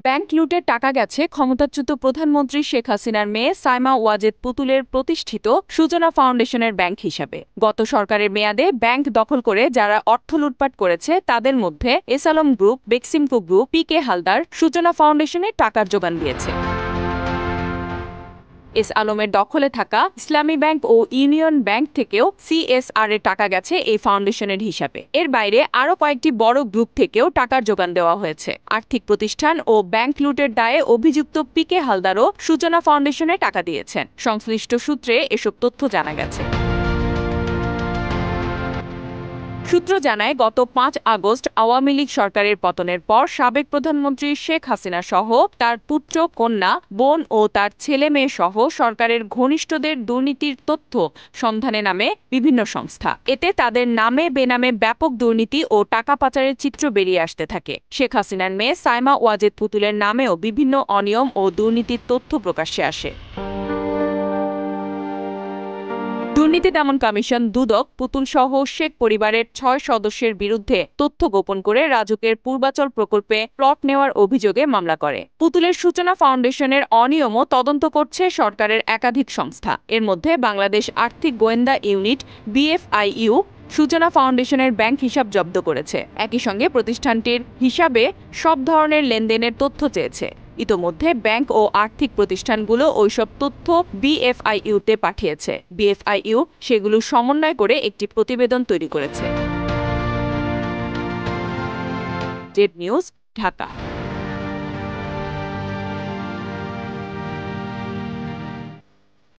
Bank লুটের টাকা গেছে ক্ষমতাচ্যুত প্রধানমন্ত্রী শেখ হাসিনার মেয়ে সাইমা ওয়াজেদ পুতুলের প্রতিষ্ঠিত সূচনা ফাউন্ডেশনের ব্যাংক হিসাবে। গত সরকারের মেয়াদে ব্যাংক দখল করে যারা অর্থ লুটপাট করেছে তাদের মধ্যে S Alam group, Beximco group, PK Haldar সূচনা ফাউন্ডেশনে টাকার যোগান দিয়েছে। এস আলমের দখলে থাকা ইসলামী ব্যাংক ও ইউনিয়ন ব্যাংক থেকেও সিএসআর এর টাকা গেছে এই ফাউন্ডেশনের হিসাবে। এর বাইরে আরও কয়েকটি বড় গ্রুপ থেকেও টাকার যোগান দেওয়া হয়েছে। আর্থিক প্রতিষ্ঠান ও ব্যাংক লুটের দায়ে অভিযুক্ত পি.কে হালদারও সূচনা ফাউন্ডেশনে টাকা দিয়েছেন। সংশ্লিষ্ট সূত্রে এসব তথ্য জানা গেছে। সূত্র জানায়, গত ৫ আগস্ট আওয়ামী লীগ সরকারের পতনের পর সাবেক প্রধানমন্ত্রী শেখ হাসিনা সহ তার পুত্র, কন্যা, বোন ও তার ছেলে মেয়ে সহ সরকারের ঘনিষ্ঠদের দুর্নীতির তথ্য সন্ধানে নামে বিভিন্ন সংস্থা। এতে তাদের নামে বেনামে ব্যাপক দুর্নীতি ও টাকা পাচারের চিত্র বেরিয়ে আসতে থাকে। শেখ হাসিনার মেয়ে সাইমা ওয়াজেদ পুতুলের নামেও বিভিন্ন অনিয়ম ও দুর্নীতির তথ্য প্রকাশ্যে আসে। দুর্নীতি দমন কমিশন দুদক পুতুলসহ শেখ পরিবারের ৬ সদস্যের বিরুদ্ধে তথ্য গোপন করে রাজুকের পূর্বাচল প্রকল্পে প্লট নেওয়ার অভিযোগে মামলা করে। পুতুলের সূচনা ফাউন্ডেশনের অনিয়মও তদন্ত করছে সরকারের একাধিক সংস্থা। এর মধ্যে বাংলাদেশ আর্থিক গোয়েন্দা ইউনিট BFIU সূচনা ফাউন্ডেশনের ব্যাংক হিসাব জব্দ করেছে। একই সঙ্গে প্রতিষ্ঠানটির হিসাবে সব ধরনের লেনদেনের তথ্য চেয়েছে। ইতোমধ্যে ব্যাংক ও আর্থিক প্রতিষ্ঠানগুলো ওইসব তথ্য BFIU-তে পাঠিয়েছে। BFIU সেগুলো সমন্বয় করে একটি প্রতিবেদন তৈরি করেছে। Z news, Dhaka.